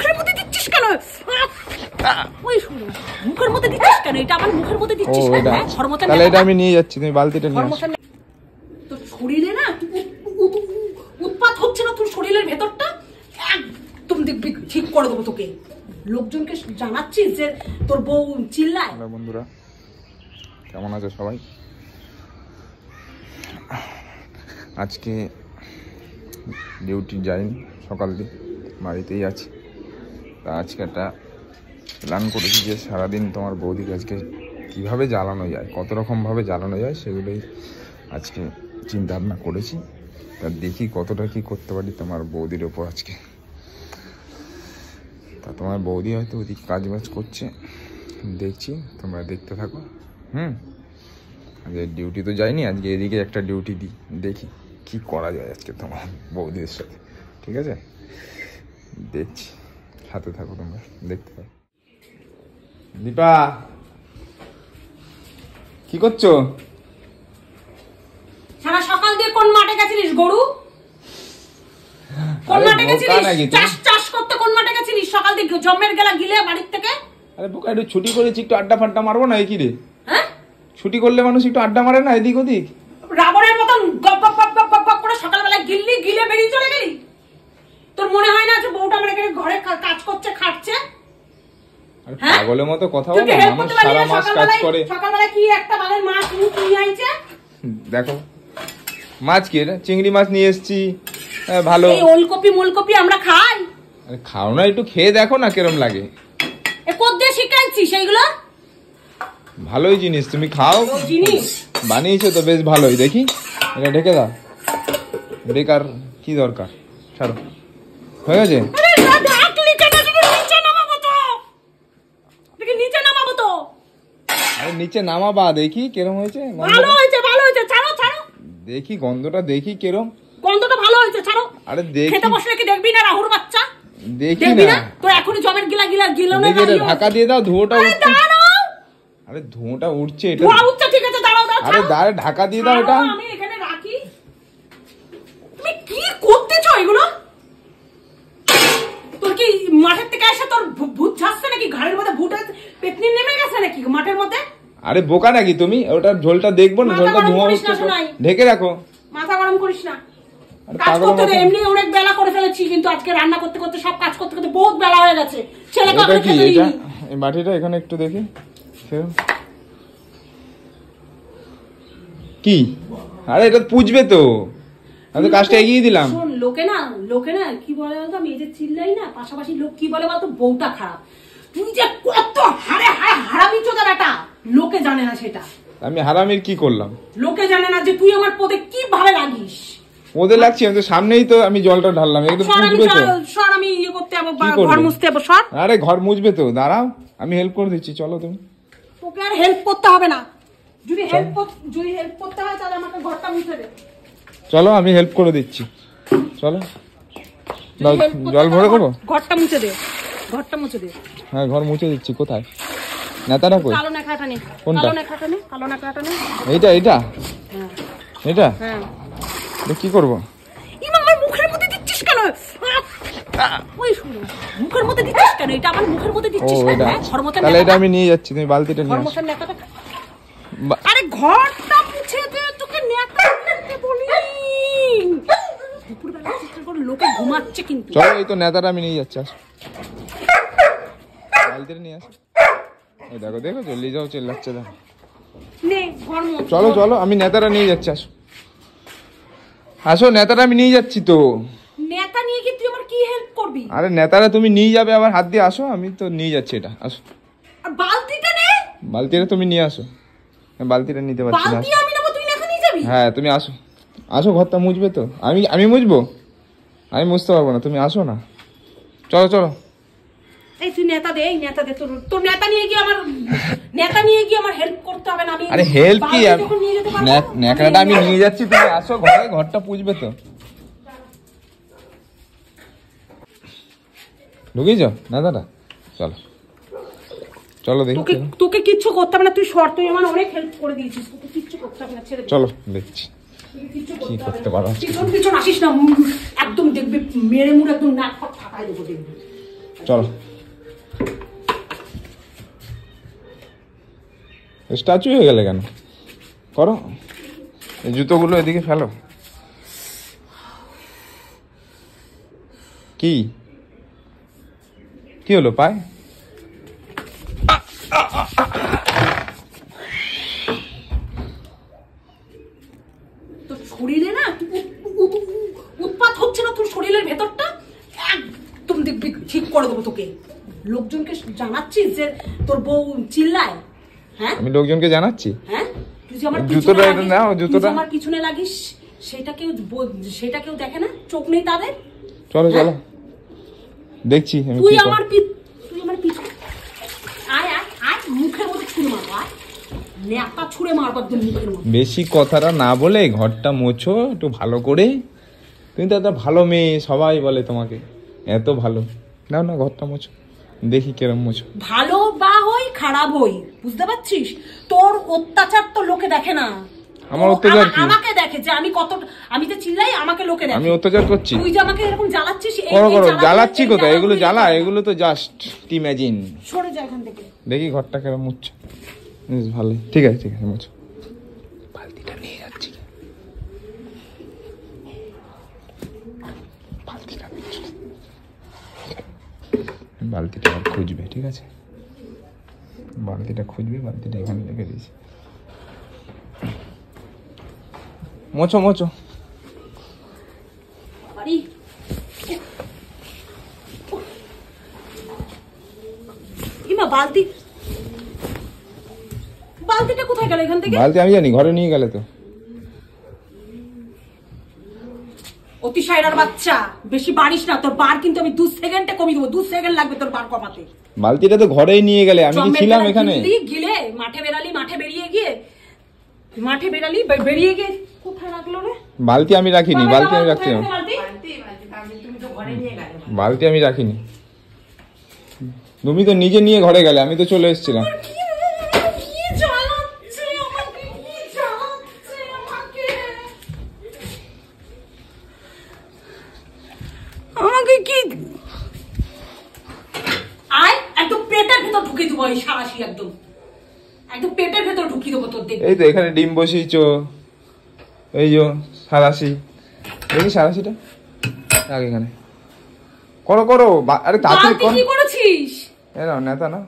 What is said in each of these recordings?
মুখের মধ্যে দিচ্ছিস কেন? ওই শুনো, মুখের মধ্যে দিচ্ছিস কেন? এটা আমার মুখের মধ্যে দিচ্ছিস কেন? তাহলে এটা আমি নিয়ে যাচ্ছি, তুমি বালতিটা নিয়ে আসো। তোর শরীরে না উৎপাত হচ্ছে না তোর শরীরের ভেতরটা, একদম দেখবি ঠিক করে দেবো তোকে। লোকজনকে জানাচ্ছিস যে তোর বউ চিল্লায়। বন্ধুরা কেমন আছো সবাই? আজকে ডিউটি যাইনি, সকাল দিয়ে বাড়িতেই আছি। তা আজকে একটা প্ল্যান করেছি যে সারাদিন তোমার বৌদিকে আজকে কীভাবে জ্বালানো যায়, কত রকমভাবে জ্বালানো যায় সেগুলোই আজকে চিন্তা ভাবনা করেছি। তা দেখি কতটা কী করতে পারি তোমার বৌদির ওপর আজকে। তা তোমার বৌদি হয়তো ওদিক কাজ বাজ করছে, দেখছি, তোমরা দেখতে থাকো। আজকে ডিউটি তো যাইনি, আজকে এদিকে একটা ডিউটি দিই, দেখি কি করা যায় আজকে তোমার বৌদির সাথে। ঠিক আছে, দেখছি, সাথে থাকো তোমরা, দেখতে থাকো। দীপা কি করছো? সারা সকাল দিয়ে কোন মাঠে গেছিলিস গরু? কোন মাঠে গেছিলিস? চাষ করতে কোন মাঠে গেছিলিস? সকাল দিয়ে জম্মের গেলা গিলে বাড়ির থেকে। আরে বোকা, একটু ছুটি করেছি, একটু আড্ডা ফাড্ডা মারবো না? কি রে, হ্যাঁ ছুটি করলে মানুষ একটু আড্ডা মারে না এদিক ওদিক? রাবণের মতন গপ গপ গপ গপ গপ করে সকালবেলা গিললি, গিলে বেরিয়ে চলে গেলি। তোর মনে হয় না যে বউটা আমার এখানে ঘরে কাজ করছে, খাটছে? পাগলের মতো কথা বলো, মানুষ সারা মাস কাজ করে। সকালবেলা কি একটা বালের মাছ নিয়ে আইছে? দেখো মাছ কি, এটা চিংড়ি মাছ নিয়ে এসেছি, ভালো। এই ওলকপি মোলকপি আমরা খাই? আরে খাও না, একটু খেয়ে দেখো না কিরম লাগে। এ কোদ দিয়ে শিখাইছি সেইগুলো? ভালোই জিনিস, তুমি খাও। জিনিস বানিয়েছো তো বেশ ভালোই, দেখি এটা ঢেকে দাও। বেকার কি দরকার, ছাড়ো, হয়ে গেছে। আরে নিচে নামাবা, দেখি কিরম হয়েছে। ভালো হয়েছে, ভালো হয়েছে, ছাড়ো ছাড়ো। দেখি গন্ধটা, দেখি কিরম গন্ধটা ভালো হয়েছে, ছাড়ো। আরে দেখি, খেতে বসলে কি দেখবি না রাহুর বাচ্চা? দেখি না তো এখনই জমের গিলা গিলা গিলো না। ঢাকা দিয়ে দাও, ধোঁয়াটা উঠছে। আরে ধোঁয়াটা উঠছে, এটা ধোঁয়া উঠছে, ঠিক আছে, দাঁড়াও দাঁড়াও। আরে দাঁড়ে ঢাকা দিয়ে দাও এটা। আমি এখানে রাখি। তুমি কি করতেছো এগুলো? তোর কি মাঠের থেকে এসে তোর ভূত ছাড়ছে নাকি? ঘাড়ের মধ্যে ভূত পেতনি নেমে গেছে নাকি মাঠের মধ্যে? আরে বোকা নাকি তুমি? ওটার ঝোলটা দেখবো না? ঝোলটা ধোঁয়া উঠছে, ঢেকে রাখো। মাথা গরম করিস না। কাজ করতে দে, এমনি অনেক বেলা করে ফেলেছি, কিন্তু আজকে রান্না করতে করতে সব কাজ করতে করতে বহুত বেলা হয়ে গেছে। ছেলে কাকে খেতে দিইনি। এই বাটিটা এখানে একটু দেখি কি। আরে এটা পুজবে তো, আমি কাজটা এগিয়ে দিলাম। শোন, লোকে না কি বলে বলতো, আমি এই যে চিল্লাই না, পাশাপাশি লোক কি বলে বলতো, বউটা খারাপ। তুই যে কত হারে হারে হারামি চোদা বেটা, লোকে জানে না সেটা। আমি হারামির কি করলাম? লোকে জানে না যে তুই আমার পদে কি ভাবে লাগিস। পদে লাগছি আমি তো, সামনেই তো আমি জলটা ঢাললাম, একদম পুজবে তো। সর, আমি ইয়ে করতে যাবো, ঘর মুছতে যাবো, সর। আরে ঘর মুছবে তো, দাঁড়াও আমি হেল্প করে দিচ্ছি, চলো তুমি। তোকে আর হেল্প করতে হবে না, যদি হেল্প করতে হয় তাহলে আমাকে ঘরটা মুছে দে। চলো আমি হেল্প করে দিচ্ছি, চলো। জল ভরে দেবো, ঘরটা মুছে দে, ঘরটা মুছে দে। হ্যাঁ ঘর মুছে দিচ্ছি। কোথায় নেতাটা? কই কালো নেখাটা নে, কোনটা? কালো নেখাটা নে, কালো নেখাটা নে। এইটা এইটা হ্যাঁ এটা, হ্যাঁ। কি করবো? আমার মুখের মধ্যে দিচ্ছিস কেন? ওই শুনো, মুখের মধ্যে দিচ্ছিস কেন? এটা আমার মুখের মধ্যে দিচ্ছিস কেন? তাহলে এটা আমি নিয়ে যাচ্ছি, তুমি বালতিটা নিয়ে আসো। আরে ঘরটা মুছে দে, তোকে নেতা করতে বলি। দুপুরবেলা চিৎকার করে লোকে ঘুমাচ্ছে কিন্তু। চলো, এই তো নেতাটা আমি নিয়ে যাচ্ছি, আসো বালতিটা নিয়ে আসো। এই দেখো দেখো, চলে যাও, চেল্লাচ্ছে দেখো। নে ঘর মুছ। চলো চলো, আমি নেতাটা নিয়ে যাচ্ছি, আসো আসো, নেতাটা আমি নিয়ে যাচ্ছি তো। নেতা নিয়ে কি তুই আমার কি হেল্প করবি? আরে নেতাটা তুমি নিয়ে যাবে আবার হাত দিয়ে, আসো আমি তো নিয়ে যাচ্ছি এটা, আসো। আর বালতিটা নে। বালতিটা তুমি নিয়ে আসো, বালতিটা নিতে পারছি না। বালতি আমি নেব, তুই নেতা নিয়ে যাবি? হ্যাঁ তুমি আসো, আসো, ঘরটা মুছবে তো। আমি মুছবো? আমি মুছতে পারবো না, তুমি আসো না, চলো চলো। এই তুই নেতা দে, এই নেতা দে, তোর নেতা নিয়ে গিয়ে আমার হেল্প করতে হবে না। আমি আরে হেল্প কি, নেকড়াটা আমি নিয়ে যাচ্ছি, তুমি আসো ঘরে, ঘরটা পুজবে তো। ঢুকিয়েছ নেতাটা, চলো চলো দেখি। তোকে কিচ্ছু করতে হবে না, তুই সর, তুই আমার অনেক হেল্প করে দিয়েছিস, তোকে কিচ্ছু করতে হবে না, ছেড়ে দে। চলো দেখছি কি করতে পারো। পিছন আসিস না, একদম দেখবি মেরে মুড়ে একদম নাক ফাক ফাটাই দেবো, দেখবি। চলো স্ট্যাচু হয়ে গেলে কেন? করো, এই জুতোগুলো এদিকে ফেলো। কি কি হলো পায়? তোর শরীরে না উৎপাত হচ্ছে না, তোর শরীরের ভেতরটা একদম দেখবি ঠিক করে দেবো তোকে। লোকজনকে জানাচ্ছিস যে তোর বউ চিল্লায়? হ্যাঁ, আমি লোকজনকে জানাচ্ছি? হ্যাঁ, তুই যে আমার জুতোটা এটা নাও, জুতোটা আমার পিছনে লাগিস, সেটা কেউ দেখে না? চোখ নেই তাদের? চলো চলো, দেখছি। তুই আমার পিছনে আয় আয় আয়, মুখের মধ্যে ছুঁড়ে মারবো, আয় ন্যাপা ছুঁড়ে মারবো একদম মুখের মধ্যে। বেশি কথাটা না বলে ঘরটা মোছো একটু ভালো করে। তুমি তো একটা ভালো মেয়ে, সবাই বলে তোমাকে এত ভালো। নাও না, ঘরটা মোছো, দেখি কিরম মোছো। ভালো বা হই খারাপ হই, বুঝতে পারছিস? তোর অত্যাচার তো লোকে দেখে না। আমার অত্যাচার কি? আমাকে দেখে যে আমি যে চিল্লাই, আমাকে লোকে দেখে। আমি অত্যাচার করছি? তুই যে আমাকে এরকম জ্বালাচ্ছিস। করো করো, জ্বালাচ্ছি কোথায়? এগুলো জ্বালা, এগুলো তো জাস্ট ইমাজিন। সরে যা এখান থেকে। দেখি ঘরটা কেরম মুছছো। ভালো, ঠিক আছে ঠিক আছে, মুছো। বালতিটা নিয়ে যাচ্ছি, বালতিটা আর খুঁজবে, ঠিক আছে? বালতিটা খুঁজবে, বালতিটা এখানে রেখে দিয়েছি। মোছো মোছো। বালতিটা কোথায় গেল এখান থেকে? বালতি আমি জানি, ঘরে নিয়ে গেলে তো। অতিশয়রার বাচ্চা, বেশি বাড়িস না। তোর বার কিন্তু আমি 2 সেকেন্ডে কমিয়ে দেবো। 2 সেকেন্ড লাগবে তোর বার কমাতে। বালতিটা তো ঘরেই নিয়ে গেলে, আমি কি ছিলাম এখানে? গিলে মাঠে বেরিয়ে গিয়ে কোথায় রাখলো রে? বালতি আমি রাখিনি, বালতি আমি রাখছি। বালতি আমি রাখিনি, তুমি তো নিজে নিয়ে ঘরে গেলে, আমি তো চলে এসেছিলাম। আমাকে কি আয় একদম পেটের ভেতর ঢুকিয়ে দেবো, এই সারাশি একদম পেটের ভেতর ঢুকিয়ে দেবো তোর। দেখি এই তো এখানে ডিম বসিয়েছো, এই যে সারাশি, দেখি সারাশিটা আগে এখানে করো করো। আরে তাড়াতাড়ি কর। কি করেছিস? এরা নেতা না।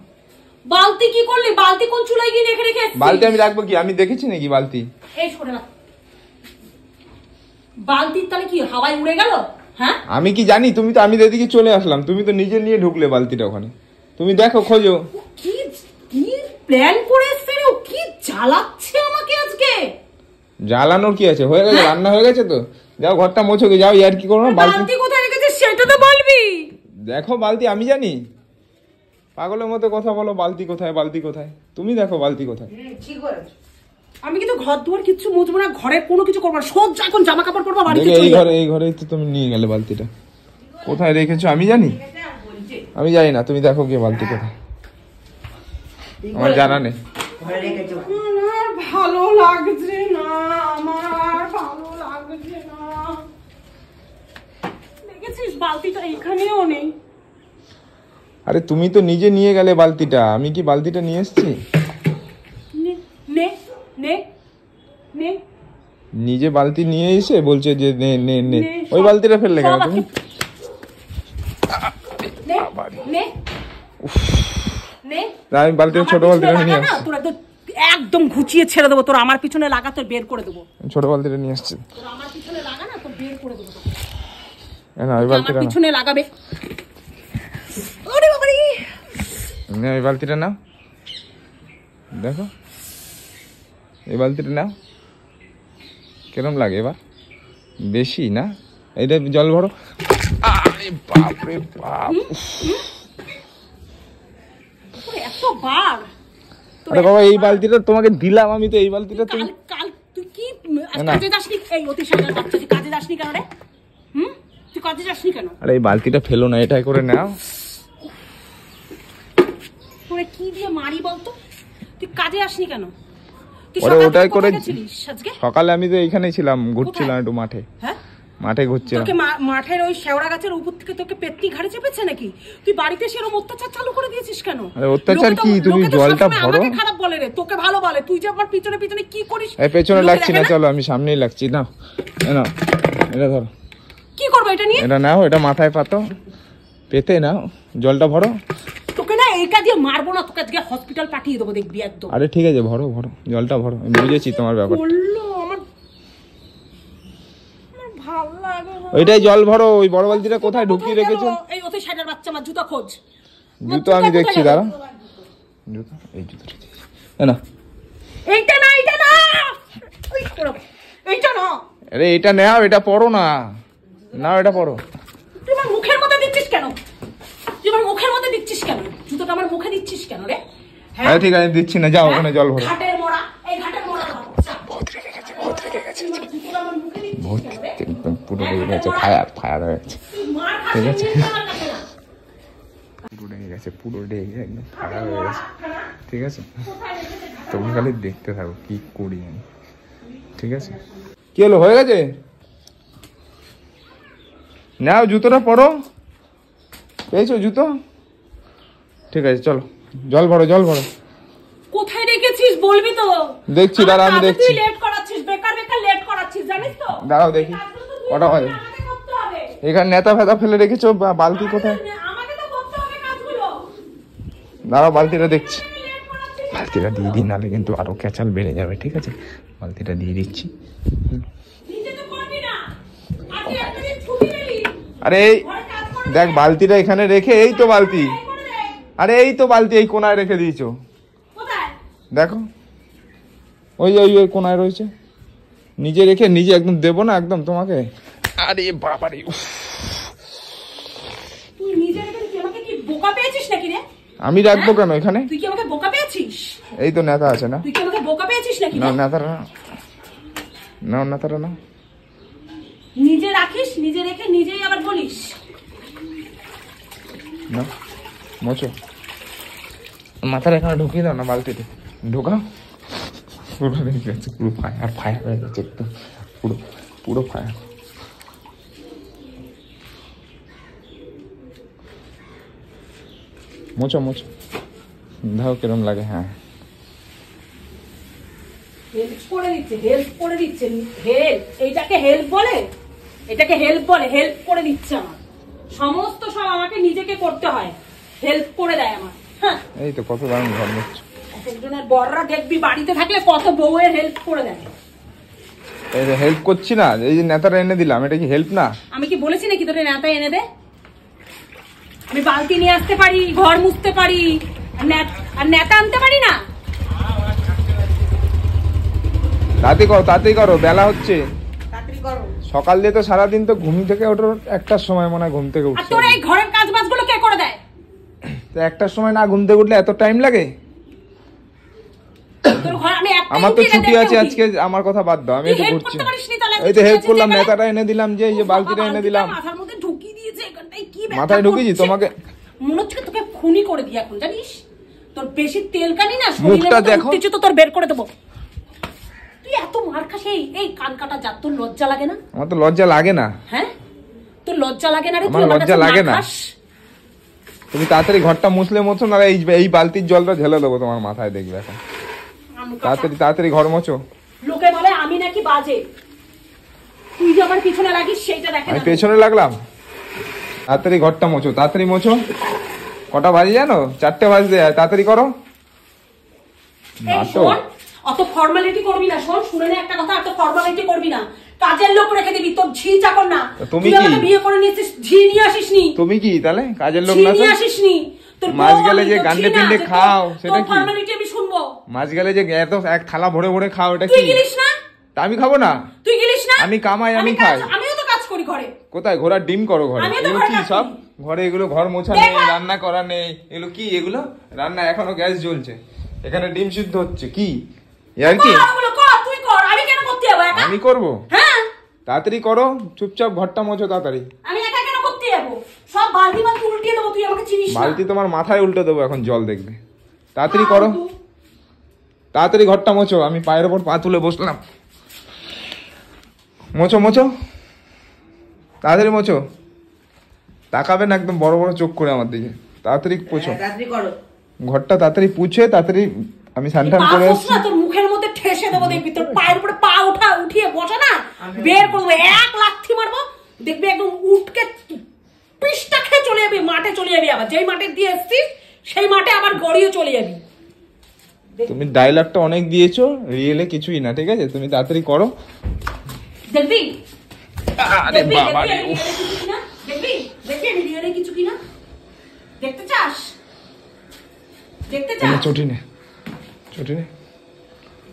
বালতি কি করলি? বালতি কোন চুলায় গিয়ে রেখে বালতি আমি রাখবো কি? আমি দেখেছি নাকি বালতি? এই সরে না, বালতির তাহলে কি হাওয়ায় উড়ে গেল? হ্যাঁ, আমি কি জানি? তুমি তো, আমি এদিকে চলে আসলাম, তুমি তো নিজে নিয়ে ঢুকলে বালতিটা ওখানে। তুমি দেখো, খোঁজো। কি কি প্ল্যান করে এসছে রে? ও কি জ্বালাচ্ছে আমাকে আজকে। জ্বালানোর কি আছে? হয়ে গেছে, রান্না হয়ে গেছে তো। যাও ঘরটা মোছো, যাও। আর কি করো? বালতি কোথায় রেখেছিস সেটা তো বলবি। দেখো বালতি, আমি জানি? পাগলের মতো কথা বলো। বালতি কোথায়, বালতি কোথায়? তুমি দেখো বালতি কোথায়। ঠিক করেছো। আমি কিন্তু ঘর দুয়ার কিচ্ছু মুছবো না, ঘরে কোনো কিছু করবো না, সোজা এখন জামা কাপড় পরবো, বাড়িতে চলে যাবো। এই ঘরেই তো তুমি নিয়ে গেলে বালতিটা। কোথায় রেখেছো আমি জানি? আমি জানি না, তুমি দেখো গিয়ে বালতি কোথায়। আমার জানা নেই। আমার ভালো লাগছে না, আমার ভালো লাগছে না। দেখেছিস বালতিটা এখানেও নেই। আরে তুমি তো নিজে নিয়ে গেলে বালতিটা, আমি কি বালতিটা নিয়ে এসেছি? নে নে নে, নিজে বালতি নিয়ে এসে বলছে যে নে নে নে। ওই বালতিটা ফেললে কেন তুমি? আমি বালতিটা, ছোট বালতিটা নিয়ে আসছি। তোর একদম ঘুচিয়ে ছেড়ে দেবো। তোর আমার পিছনে লাগা, তোর বের করে দেবো। ছোট বালতিটা নিয়ে আসছি। তোর আমার পিছনে লাগা না, তোর বের করে দেবো। না, ওই বালতিটা আমার পিছনে লাগাবে। ওরে বাবা রে, না এই বালতিটা নাও, দেখো এই বালতিটা নাও। কিরম লাগে এবার? বেশি না? এইটা জল ভরো। আরে বাপ রে বাপ, এতবার। আরে বাবা, এই বালতিটা তোমাকে দিলাম আমি, তো এই বালতিটা তুমি কাল তুই কি কাজে যাসনি? এই অতি সাধারণ বাচ্চা, তুই কাজে যাসনি কেন রে? তুই কাজে যাসনি কেন? আরে এই বালতিটা ফেলো না, এটাই করে নাও। তোরে কি দিয়ে মারি বলতো? তুই কাজে আসনি কেন? ওরে ওটাই করে। আজকে সকালে আমি তো এইখানেই ছিলাম, ঘুরছিলাম একটু মাঠে। হ্যাঁ, মাঠে ঘুরছিলাম। তোকে মাঠের ওই শেওড়া গাছের উপর থেকে তোকে পেট্টি ঘাড়ে চেপেছে নাকি? তুই বাড়িতে সেরকম অত্যাচার চালু করে দিয়েছিস কেন? আরে অত্যাচার কি, তুমি জলটা ভরো। আমাকে খারাপ বলে রে, তোকে ভালো বলে। তুই যে আমার পিছনে পিছনে কি করিস? এই পেছনে লাগছি না, চলো আমি সামনেই লাগছি। না না, এটা ধরো। কি করবে এটা নিয়ে? এটা নাও, এটা মাথায় পাতো, পেতে নাও, জলটা ভরো। তোকে না এটা দিয়ে মারবো না, তোকে আজকে হসপিটাল পাঠিয়ে দেবো দেখবি একদম। আরে ঠিক আছে, ভরো ভরো, জলটা ভরো, আমি বুঝেছি তোমার ব্যাপার। ভালো লাগে ওইটাই জল ভরো। ওই বড় বালতিটা কোথায় ঢুকিয়ে রেখেছো? এই ওতে শাটার বাচ্চা, আমার জুতা খোঁজ। জুতো আমি দেখছি, দাঁড়া। জুতো, এই জুতোটা না, এইটা না, এইটা না, এইটা না। আরে এটা নাও, এটা পরো না, নাও এটা পরো। তুই আমার মুখের মধ্যে দিচ্ছিস কেন? তুই আমার মুখের মধ্যে দিচ্ছিস কেন? জুতোটা আমার মুখে দিচ্ছিস কেন রে? হ্যাঁ ঠিক আছে, দিচ্ছি না, যাও ওখানে জল ভরো। ঘাটের মোড়া, এই ঘাটের মোড়া বহুত রেগে গেছে, বহুত রেগে গেছে, বহুত একদম পুরো রেগে গেছে, ফায়ার হয়ে গেছে, ঠিক আছে, পুরো রেগে গেছে, পুরো রেগে একদম ফায়ার হয়ে গেছে, ঠিক আছে। তোমরা খালি দেখতে থাকো কি করি আমি, ঠিক আছে। কি হলো, হয়ে গেছে? নাও জুতোটা পরো, পেয়েছো জুতো? ঠিক আছে চলো, জল ভরো, জল ভরো। কোথায় রেখেছিস বলবি তো? দেখছি, দাঁড়া আমি দেখছি। তুই লেট করাচ্ছিস, বেকার বেকার লেট করাচ্ছিস, জানিস তো? দাঁড়াও দেখি কটা হয়। এখানে নেতা ফেতা ফেলে রেখেছো, বালতি কোথায়? আমাকে তো করতে হবে কাজগুলো। দাঁড়াও বালতিটা দেখছি, বালতিটা দিয়ে দিই, নাহলে কিন্তু আরো ক্যাচাল বেড়ে যাবে, ঠিক আছে। বালতিটা দিয়ে দিচ্ছি। নিজে তো করবি না, আজকে একটা দিন ছুটি নিলি। আরে দেখ বালতিটা এখানে রেখে, এই তো বালতি, আরে এই তো বালতি, এই কোনায় রেখে দিয়েছো। কোথায়? দেখো ওই ওই ওই কোনায় রয়েছে, নিজে রেখে নিজে একদম দেবো না একদম তোমাকে। আরে বাবারে, তুই নিজে রেখে তুই আমাকে কি বোকা পেয়েছিস নাকি রে? আমি রাখবো কেন এখানে? তুই কি আমাকে বোকা পেয়েছিস? এই তো নেতা আছে না? তুই কি আমাকে বোকা পেয়েছিস নাকি? না নেতারা না, নেতারা না। নিজে রাখিস, নিজে রেখে নিজেই আবার বলিস না। মোচো, মাথার এখানে ঢুকিয়ে দাও না বালতিতে, ঢোকাও। পুরো রেগে গেছে, পুরো ফায়ার ফায়ার হয়ে গেছে একদম, পুরো পুরো ফায়ার। মোচো মোচো, দাও কিরম লাগে। হ্যাঁ হেল্প করে দিচ্ছে, হেল্প করে দিচ্ছে, হেল্প, এইটাকে হেল্প বলে? এটাকে হেল্প বলে? হেল্প করে দিচ্ছে আমার, সমস্ত সব আমাকে নিজেকে করতে হয়, হেল্প করে দেয় আমার। হ্যাঁ এই তো কত দারুণ ঘর নিচ্ছ। একজনের বড়রা দেখবি বাড়িতে থাকলে কত বউয়ের হেল্প করে দেয়। এই যে হেল্প করছি না, এই যে নেতাটা এনে দিলাম, এটা কি হেল্প না? আমি কি বলেছি নাকি তোর নেতা এনে দে? আমি বালতি নিয়ে আসতে পারি, ঘর মুছতে পারি, আর নেতা আনতে পারি না? তাড়াতাড়ি করো, তাড়াতাড়ি করো, বেলা হচ্ছে। তাড়াতাড়ি করো। সকাল দিয়ে তো সারাদিন তো ঘুম থেকে ওঠার একটার সময় মনে হয় ঘুম থেকে আর উঠছে। তোর এই ঘরের কাজ বাজগুলো কে করে দেয়? তো একটার সময় না ঘুম থেকে উঠলে এত টাইম লাগে? তোর ঘর আমি একটা আমার তো ছুটি আছে আজকে, আমার কথা বাদ দাও, আমি একটু ঘুরছি। এই তো হেল্প করলাম, নেতাটা এনে দিলাম, যে এই যে বালতিটা এনে দিলাম। মাথার মধ্যে ঢুকিয়ে দিয়েছে, এখানটায় কি মাথায় ঢুকিয়েছি তোমাকে? মনে হচ্ছে তোকে খুনি করে দিই এখন, জানিস? তোর বেশি তেল কানি না, মুখটা দেখো, তো তোর বের করে দেবো। তুই এত মার খাস, এই কান কাটা যা, তোর লজ্জা লাগে না? আমার তো লজ্জা লাগে না। হ্যাঁ তোর লজ্জা লাগে না রে? আমার লজ্জা লাগে না। তুমি তাড়াতাড়ি ঘরটা মুছলে মোছো, না এই বালতির জলটা ঢেলে দেবো তোমার মাথায়, দেখবে এখন। তাড়াতাড়ি তাড়াতাড়ি ঘর মোছো। লোকে বলে আমি নাকি বাজে, তুই যে আমার পিছনে লাগিস সেইটা দেখে। আমি পেছনে লাগলাম? তাড়াতাড়ি ঘরটা মোছো, তাড়াতাড়ি মোছো। কটা বাজে জানো? 4টে বাজতে যায়, তাড়াতাড়ি করো। অত ফর্মালিটি করবি না, শোন, শুনে নে একটা কথা, অত ফর্মালিটি করবি না। কাজের লোক রেখে দিবি, তোর ঝি চাকর না। তুমি কি বিয়ে করে নিয়েছিস, ঝি নিয়ে আসিসনি? তুমি কি তাহলে কাজের লোক না? নিয়ে আসিসনি? তোর মাছ গেলে যে গান্ডে পিন্ডে খাও, সেটা কি? ফর্মালিটি আমি শুনবো। মাছ গেলে যে এত এক থালা ভরে ভরে খাও, এটা কি? তুই গিলিস না? তা আমি খাবো না? তুই গিলিস না? আমি কামাই, আমি খাই। আমিও তো কাজ করি ঘরে। কোথায়? ঘোড়ার ডিম করো ঘরে? এগুলো কি সব? ঘরে এগুলো ঘর মোছা নেই, রান্না করা নেই, এগুলো কি? এগুলো রান্না, এখনো গ্যাস জ্বলছে, এখানে ডিম সিদ্ধ হচ্ছে, কি আর কি? তুই কর, আমি কেন করতে যাবো একা? আমি করবো? হ্যাঁ তাড়াতাড়ি করো, চুপচাপ ঘরটা মোছো তাড়াতাড়ি। আমি একা কেন করতে যাবো? সব বালতি বালতি উল্টিয়ে দেবো, তুই আমাকে চিনিস না। বালতি তোমার মাথায় উল্টে দেবো এখন, জল দেখবে। তাড়াতাড়ি করো, তাড়াতাড়ি ঘরটা মোছো। আমি পায়ের ওপর পা তুলে বসলাম, মোছো মোছো। তাড়াতাড়ি মোছো, তাকাবে না একদম বড় বড় চোখ করে আমার দিকে। তাড়াতাড়ি পোছো, তাড়াতাড়ি করো। ঘরটা তাড়াতাড়ি পুছে তাড়াতাড়ি। আমি সানটান করে আসছি না, তোর মুখের মধ্যে ঠেসে দেবো, দেখবি তোর পায়ের উপরে পা উঠিয়ে বসে না, বের করবো, এক লাথি মারবো, দেখবি একদম উঠকে পিসটা খেয়ে চলে যাবি, মাঠে চলে যাবি, আবার যেই মাঠে দিয়ে এসছিস সেই মাঠে আবার গড়িয়ে চলে যাবি। তুমি ডায়লগটা অনেক দিয়েছো, রিয়েলে কিছুই না, ঠিক আছে? তুমি তাড়াতাড়ি করো। দেখবি আরে বাবা রে, দেখবি দেখবি আমি রিয়েলে কিছু কিনা, দেখতে চাস? দেখতে চাস? চটি নে, চটি নে।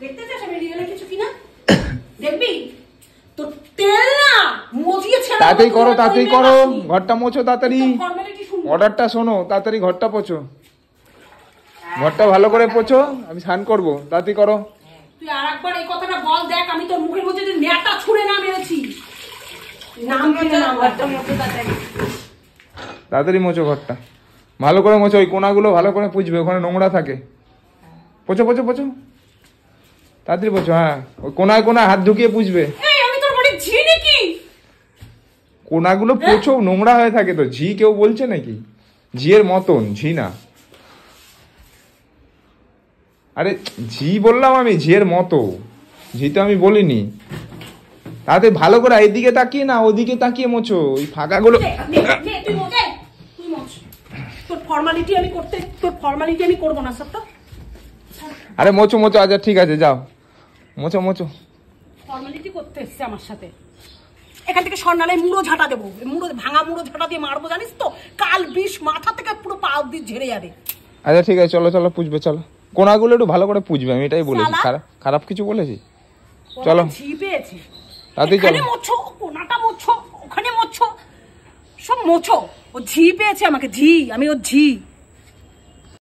দেখতে চাস আমি রিয়েলে কিছু কিনা? দেখবি তো তেল না মজিয়ে ছেড়ে। তাড়াতাড়ি করো, তাড়াতাড়ি করো, ঘরটা মোছো তাড়াতাড়ি। ফর্মালিটি শুনবো। অর্ডারটা শোনো, তাড়াতাড়ি ঘরটা পোছো, ঘরটা ভালো করে পোছো, আমি স্নান করবো, তাড়াতাড়ি করো। তুই আরেকবার এই কথাটা বল, দেখ আমি তোর মুখের মধ্যে যে নেটা ছুঁড়ে না মেরেছি। নাম কিনে নাম ঘরটা মতো তাড়াতাড়ি। তাড়াতাড়ি মোছো ঘরটা, ভালো করে মোছো, ওই কোনাগুলো ভালো করে পুছবে, ওখানে নোংরা থাকে। পোছো পোছো পোছো, তাড়াতাড়ি পোছো। হ্যাঁ, ওই কোনায় কোনায় হাত ঢুকিয়ে পুছবে। এই আমি তোর বাড়ি ঝি নাকি? কোনাগুলো পোছো, নোংরা হয়ে থাকে তো। ঝি কেউ বলছে নাকি? ঝিয়ের মতন, ঝি না। আরে ঝি বললাম আমি, ঝিয়ের মতো, ঝি তো আমি বলিনি। তাতে ভালো করে এইদিকে তাকিয়ে না ওদিকে তাকিয়ে মোছো, ওই ফাঁকাগুলো। তুই মোজে, তুই মোজ। তোর ফর্মালিটি আমি করতে, তোর ফর্মালিটি আমি করবো না সব। আরে মোছো মোছো, আচ্ছা ঠিক আছে, যাও মোছো মোছো। ফর্মালিটি করতে এসছে আমার সাথে। এখান থেকে স্বর্ণালয় মুড়ো ঝাঁটা দেবো, মুড়ো ভাঙা মুড়ো ঝাঁটা দিয়ে মারবো, জানিস তো? কাল বিষ মাথা থেকে পুরো পা অব্দি ঝেড়ে যাবে। আচ্ছা ঠিক আছে, চলো চলো পুছবে, চলো। কোনাগুলো একটু ভালো করে পুছবে, আমি এটাই বলেছি। শালা। খারাপ কিছু বলেছি? চলো ঝি পেয়েছে, তাড়াতাড়ি চলো। এখানে মোছো, কোনাটা মোছো, ওখানে মোছো, সব মোছো। ও ঝি পেয়েছে আমাকে, ঝি, আমি ও ঝি।